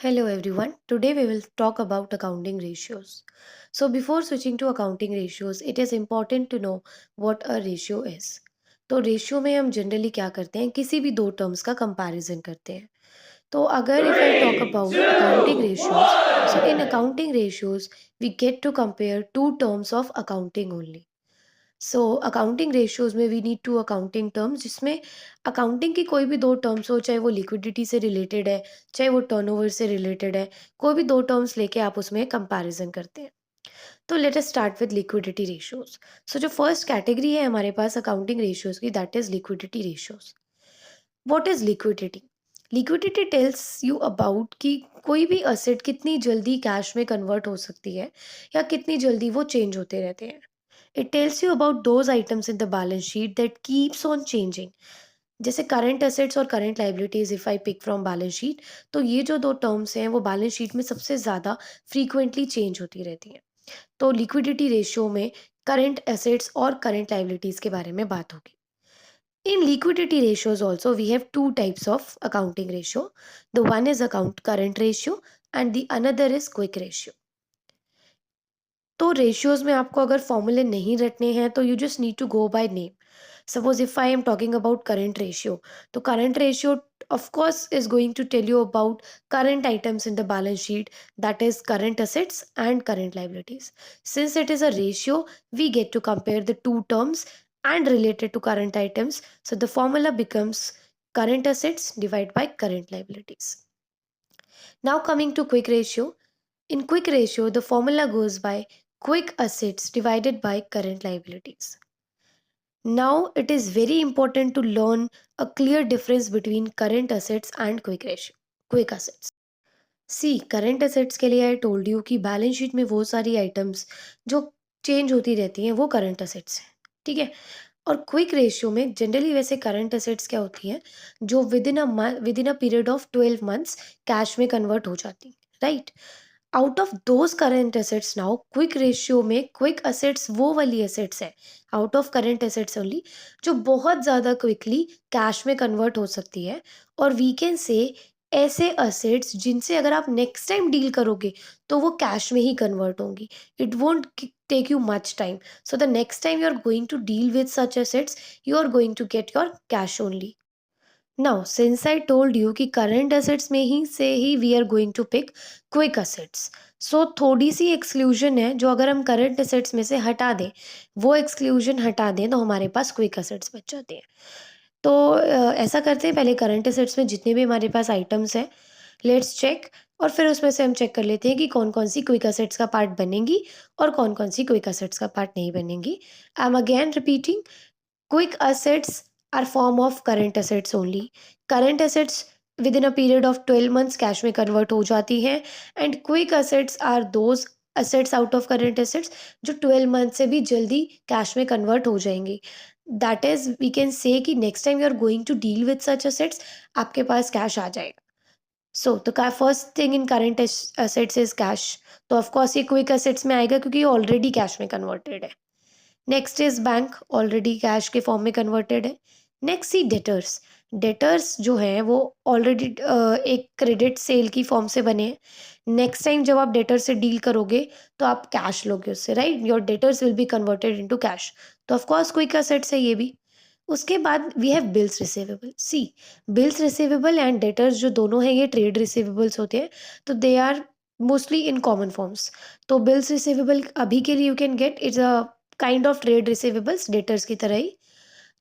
Hello everyone. Today we will talk about accounting ratios. So before switching to accounting ratios, it is important to know what a ratio is. तो ratio में हम generally क्या करते हैं किसी भी दो टर्म्स का कंपैरिजन करते हैं. तो अगर if I talk Three, about accounting two, ratios, so in one. Accounting ratios we get to compare to terms of accounting only. So accounting ratios में we need to accounting terms जिसमें accounting की कोई भी दो terms हो, चाहे वो liquidity से रिलेटेड है, चाहे वो टर्नओवर से रिलेटेड है, कोई भी दो टर्म्स लेके आप उसमें कंपैरिजन करते हैं. तो let us start with liquidity ratios. So जो फर्स्ट कैटेगरी है हमारे पास अकाउंटिंग रेशियोज की, that is liquidity ratios. What is liquidity? Liquidity tells you about कि कोई भी असेट कितनी जल्दी कैश में कन्वर्ट हो सकती है या कितनी जल्दी वो चेंज होते रहते हैं. It tells you about those items in the balance sheet that keeps on changing. जैसे करंट एसेट्स और current liabilities if I pick from balance sheet, तो ये जो दो टर्म्स हैं वो बैलेंस शीट में सबसे ज़्यादा फ्रीक्वेंटली चेंज होती रहती हैं. तो लिक्विडिटी रेशियो में करंट एसेट्स और करंट लाइबिलिटीज के बारे में बात होगी. In liquidity ratios also we have two types of accounting ratio. The one is account current ratio and the another is quick ratio. तो रेशियोज में आपको अगर फॉर्मूले नहीं रटने हैं तो you just need to go by name. Suppose if I am talking about current ratio, तो current ratio of course is going to tell you about current items in the balance sheet, that is current assets and current liabilities. Since it is a ratio, we get to compare the two terms and relate it to current items, so the formula becomes current assets divided by current liabilities. Now coming to quick ratio. In quick ratio, the formula goes by quick assets divided by current liabilities. Now, it is very important to learn a clear difference between current assets and quick ratio. Quick assets. See, current assets के लिए I told you कि balance sheet में वो सारी items जो change होती रहती हैं वो करंट असेट्स हैं. ठीक है. और क्विक रेशियो में जनरली वैसे करंट असेट्स क्या होती हैं जो with in a period of 12 months cash में कन्वर्ट हो जाती हैं, right. Out of those current assets, now quick ratio में क्विक एसेट्स वो वाली एसेट्स है out of current assets only जो बहुत ज़्यादा क्विकली कैश में कन्वर्ट हो सकती है. और वी कैन से ऐसे असेट्स जिनसे अगर आप नेक्स्ट टाइम डील करोगे तो वो कैश में ही कन्वर्ट होंगी. It won't take you much time. So the next time you are going to deal with such assets, you are going to get your cash only. Now, since I told you कि current assets में ही से ही we are going to pick quick assets. So थोड़ी सी exclusion है जो अगर हम current assets में से हटा दें, वो exclusion हटा दें तो हमारे पास quick assets बच जाते हैं. तो ऐसा करते हैं, पहले करंट असेट्स में जितने भी हमारे पास आइटम्स हैं लेट्स चेक, और फिर उसमें से हम चेक कर लेते हैं कि कौन कौन सी क्विक असेट्स का पार्ट बनेंगी और कौन कौन सी क्विक असेट्स का पार्ट नहीं बनेंगी. I am again repeating, quick assets are form of current assets only. Current assets within a period of 12 months cash में कन्वर्ट हो जाती हैं. And quick assets are those assets out of current assets जो 12 month से भी जल्दी cash में convert हो जाएंगी. That is we can say कि next time you are going to deal with such assets आपके पास कैश आ जाएगा. So the first thing in current assets is cash. तो ऑफकोर्स ये क्विक असेट्स में आएगा क्योंकि ये ऑलरेडी कैश में कन्वर्टेड है. Next is bank, already cash के फॉर्म में कन्वर्टेड है. Next see debtors. डेटर्स जो हैं वो ऑलरेडी एक क्रेडिट सेल की फॉर्म से बने हैं. नेक्स्ट टाइम जब आप डेटर से डील करोगे तो आप कैश लोगे उससे, right. Your debtors will be converted into cash. तो ऑफकोर्स क्विक असेट्स है ये भी. उसके बाद we have bills receivable. See, bills receivable and debtors जो दोनों हैं ये ट्रेड रिसीवेबल्स होते हैं. तो they are mostly in common forms. तो बिल्स रिसीवेबल अभी के लिए you can get it's a kind of trade receivables debtors की तरह ही.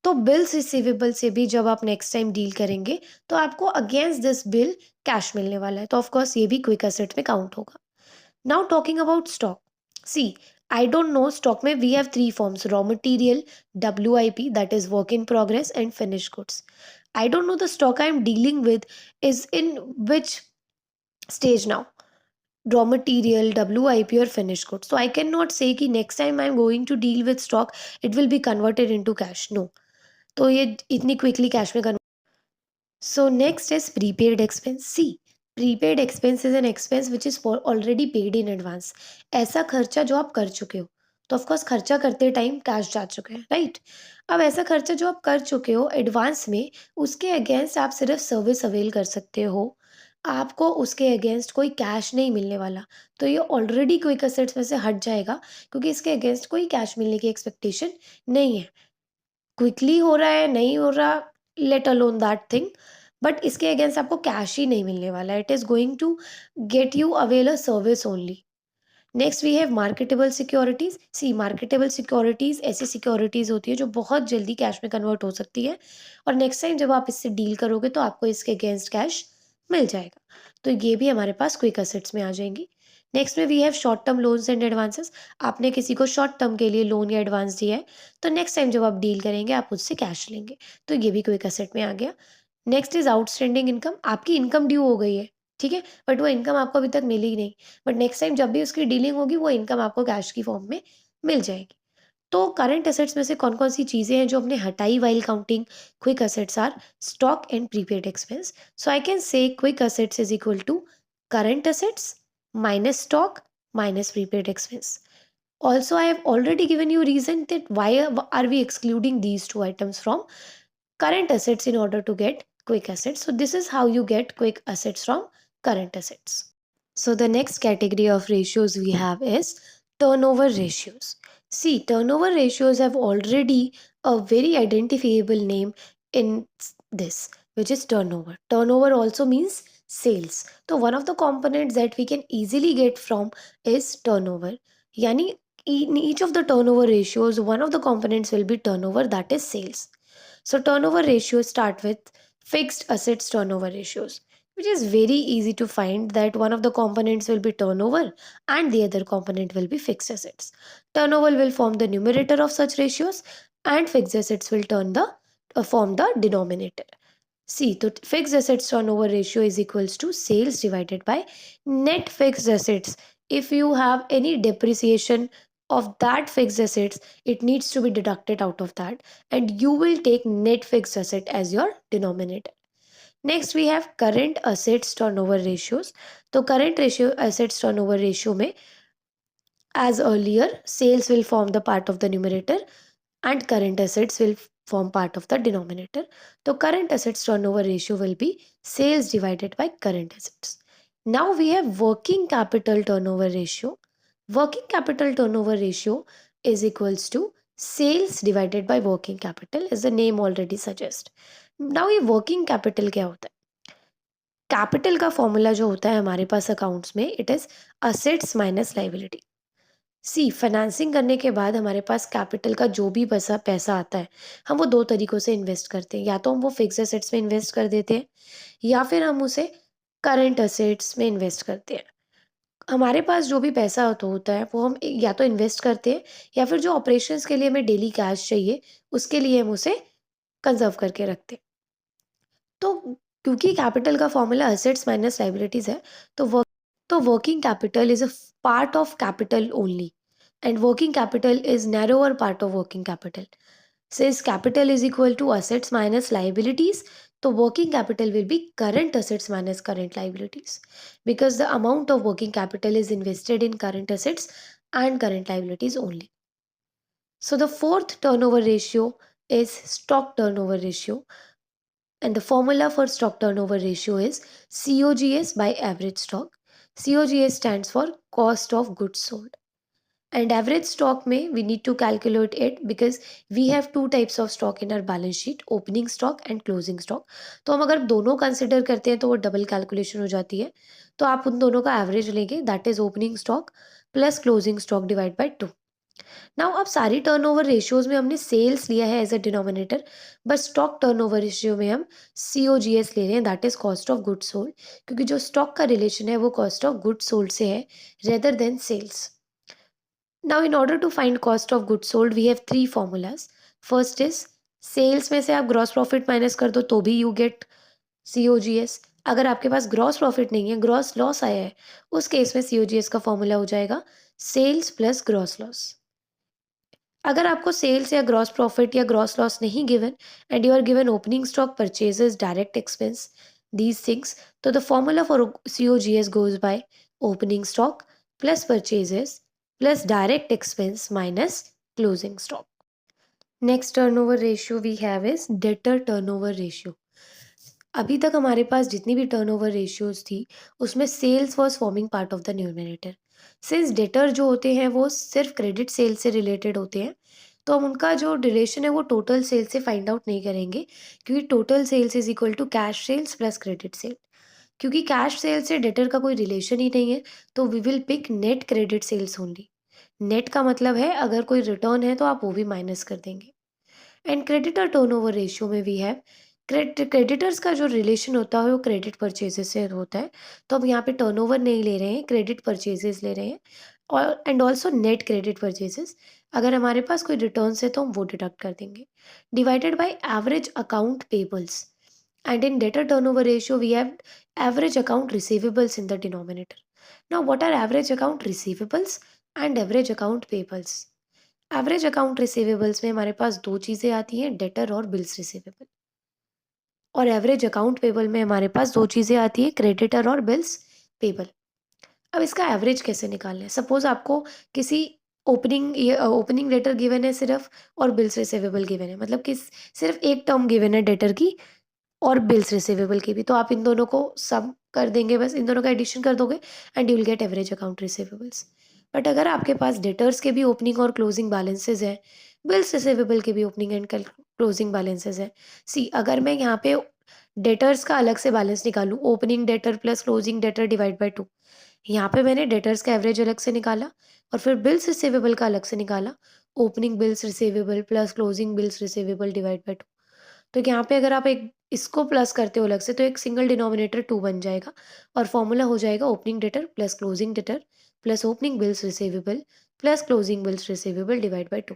तो बिल्स रिसीवेबल से भी जब आप नेक्स्ट टाइम डील करेंगे तो आपको अगेंस्ट दिस बिल कैश मिलने वाला है. तो ऑफकोर्स ये भी क्विक असेट में काउंट होगा. Now talking about stock. See, I don't know, stock में we have three forms: raw material, WIP that is work in progress, and finish goods. I don't know the stock I am dealing with is in which stage now, raw material, WIP or finished goods. So I cannot say कि next time I am going to deal with stock it will be converted into cash. No. तो ये इतनी quickly cash में convert. So next is prepaid expense. See, prepaid expense is an expense which is already paid in advance. ऐसा खर्चा जो आप कर चुके हो. तो ऑफकोर्स खर्चा करते टाइम कैश जा चुका है, राइट. अब ऐसा खर्चा जो आप कर चुके हो एडवांस में, उसके अगेंस्ट आप सिर्फ सर्विस अवेल कर सकते हो आपको उसके अगेंस्ट कोई कैश नहीं मिलने वाला, तो ये ऑलरेडी क्विक असेट्स में से हट जाएगा, क्योंकि इसके अगेंस्ट कोई कैश मिलने की एक्सपेक्टेशन नहीं है। क्विकली हो रहा है नहीं हो रहा, let alone that thing, but इसके अगेंस्ट आपको कैश ही नहीं मिलने वाला, it is going to get you avail a service only. Next we have marketable securities. See, marketable securities ऐसी सिक्योरिटीज होती है जो बहुत जल्दी कैश में कन्वर्ट हो सकती है, और नेक्स्ट टाइम जब आप इससे डील करोगे तो आपको इसके अगेंस्ट कैश मिल जाएगा, तो ये भी हमारे पास क्विक असेट्स में आ जाएंगी। नेक्स्ट में we have short term loans and advances. आपने किसी को शॉर्ट टर्म के लिए लोन या एडवांस दिया है, तो नेक्स्ट टाइम जब आप डील करेंगे आप उससे कैश लेंगे, तो ये भी क्विक असेट में आ गया। Next is outstanding income. आपकी इनकम ड्यू हो गई है, ठीक है, बट वो इनकम आपको अभी तक मिली नहीं, बट नेक्स्ट टाइम जब भी उसकी डीलिंग होगी वो इनकम आपको कैश की फॉर्म में मिल जाएगी। तो करंट असेट्स में से कौन कौन सी चीज़ें हैं जो हमने हटाई while counting quick assets? Are stock and prepaid expense. So I can say quick assets is equal to current assets minus stock minus prepaid expense. Also, I have already given you reason that why are we excluding these two items from current assets in order to get quick assets. So this is how you get quick assets from current assets. So the next category of ratios we have is turnover ratios. See, turnover ratios have already a very identifiable name in this, which is turnover. Turnover also means sales. So one of the components that we can easily get from is turnover. Yani in each of the turnover ratios, one of the components will be turnover, that is sales. So turnover ratios start with fixed assets turnover ratios, which is very easy to find that one of the components will be turnover and the other component will be fixed assets. Turnover will form the numerator of such ratios and fixed assets will form the denominator. See, so fixed assets turnover ratio is equals to sales divided by net fixed assets. If you have any depreciation of that fixed assets, it needs to be deducted out of that, and you will take net fixed asset as your denominator. Next we have current assets turnover ratios. तो current ratio assets turnover ratio में, as earlier, sales will form the part of the numerator and current assets will form part of the denominator. So current assets turnover ratio will be sales divided by current assets. Now we have working capital turnover ratio. Working capital turnover ratio is equals to sales divided by working capital, as the name already suggests. Now ये working capital क्या होता है? Capital का formula जो होता है हमारे पास अकाउंट्स में, it is assets minus liability. See, financing करने के बाद हमारे पास कैपिटल का जो भी पैसा पैसा आता है, हम वो दो तरीक़ों से इन्वेस्ट करते हैं। या तो हम वो फिक्स एसेट्स में इन्वेस्ट कर देते हैं, या फिर हम उसे करंट असेट्स में इन्वेस्ट करते हैं। हमारे पास जो भी पैसा होता है वो हम या तो इन्वेस्ट करते हैं, या फिर जो ऑपरेशंस के लिए हमें डेली कैश चाहिए उसके लिए हम उसे कंजर्व करके रखते हैं। तो क्योंकि कैपिटल का फॉर्मूला असेट्स माइनस लाइबिलिटीज है, तो working capital is a part of capital only, and working capital is narrower part of working capital. Since capital is equal to assets minus liabilities, so working capital will be current assets minus current liabilities, because the amount of working capital is invested in current assets and current liabilities only. So the fourth turnover ratio is stock turnover ratio, and the formula for stock turnover ratio is COGS by average stock. COGS stands for cost of goods sold. And average stock में we need to calculate it because we have two types of stock in our balance sheet, opening stock and closing stock. तो हम अगर दोनों consider करते हैं तो वो double calculation हो जाती है, तो आप उन दोनों का एवरेज लेंगे, that is opening stock plus closing stock divide by 2. Now अब सारी टर्नओवर रेशियोज में हमने सेल्स लिया है एज अ डिनोमिनेटर, बस स्टॉक टर्नओवर रेशियो में हम COGS ले रहे हैं, that is cost of goods sold, क्योंकि जो स्टॉक का रिलेशन है वो कॉस्ट ऑफ गुड्स सोल्ड से है rather than sales. Now in order to find cost of goods sold we have three formulas. First is sales में से आप gross profit minus कर दो तो भी you get COGS. अगर आपके पास gross profit नहीं है, gross loss आया है, उस केस में COGS का फॉर्मूला हो जाएगा sales plus gross loss. अगर आपको सेल्स या ग्रॉस प्रॉफिट या ग्रॉस लॉस नहीं given and you are given opening stock, purchases, direct expense, these things, तो the formula for COGS goes by opening stock plus purchases plus direct expense minus closing stock. Next turnover ratio we have is debtor turnover ratio. अभी तक हमारे पास जितनी भी turnover ratios थी, उसमें sales was forming part of the numerator. Since debtor जो होते हैं वो सिर्फ़ क्रेडिट सेल से रिलेटेड होते हैं, तो हम उनका जो रिलेशन है वो टोटल सेल से फाइंड आउट नहीं करेंगे, क्योंकि total sales is equal to cash sales plus credit sale. क्योंकि कैश सेल से डेटर का कोई रिलेशन ही नहीं है, तो we will pick net credit sales only. Net का मतलब है अगर कोई रिटर्न है तो आप वो भी माइनस कर देंगे। एंड क्रेडिटर टर्नओवर रेशियो में वी हैव क्रेडिटर्स का जो रिलेशन होता है वो क्रेडिट परचेजेस से होता है, तो हम यहाँ पे टर्नओवर नहीं ले रहे हैं, क्रेडिट परचेजेस ले रहे हैं। और and also net credit purchases, अगर हमारे पास कोई रिटर्न्स है तो हम वो डिडक्ट कर देंगे, divided by average account payables. And in debtor turnover ratio, we have average account receivables in the denominator. Now, what are average account receivables and average account payables? Average account receivables में हमारे पास दो चीज़ें आती हैं, debtor और bills receivable. और average account payable में हमारे पास दो चीज़ें आती हैं, क्रेडिटर और बिल्स पेबल। अब इसका एवरेज कैसे निकालना है? सपोज़ आपको किसी ओपनिंग डेटर गिवन है सिर्फ, और बिल्स रिसीवेबल गिवन है, मतलब कि सिर्फ एक टर्म गिवन है डेटर की और बिल्स रिसीवेबल की भी, तो आप इन दोनों को सम कर देंगे, बस इन दोनों का एडिशन कर दोगे and you will get average account receivables. But अगर आपके पास डेटर्स के भी ओपनिंग और क्लोजिंग बैलेंसेस हैं, बिल्स रिसीवेबल के भी ओपनिंग एंड क्लोजिंग बैलेंसेस हैं। सी अगर मैं यहाँ पे डेटर्स का अलग से बैलेंस निकालूँ, opening debtor plus closing debtor divide by 2, यहाँ पे मैंने डेटर्स का एवरेज अलग से निकाला और फिर बिल्स रिसीवेबल का अलग से निकाला, opening bills receivable plus closing bills receivable divide by 2। तो यहाँ पे अगर आप एक इसको प्लस करते हो अलग से, तो एक सिंगल डिनोमिनेटर 2 बन जाएगा और फॉर्मूला हो जाएगा opening debtor plus closing debtor plus opening bills receivable plus closing bills receivable divide by 2।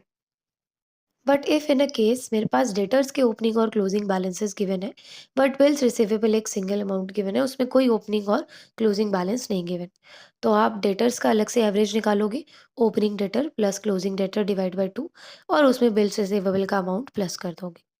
But if in a case मेरे पास डेटर्स के ओपनिंग और क्लोजिंग बैलेंसेस गिवन है, बट बिल्स रिसीवेबल एक सिंगल अमाउंट गिवन है, उसमें कोई opening और closing balance नहीं गिवन, तो आप डेटर्स का अलग से एवरेज निकालोगे, opening debtor plus closing debtor divide by 2, और उसमें बिल्स रिसीवेबल का अमाउंट प्लस कर दोगे।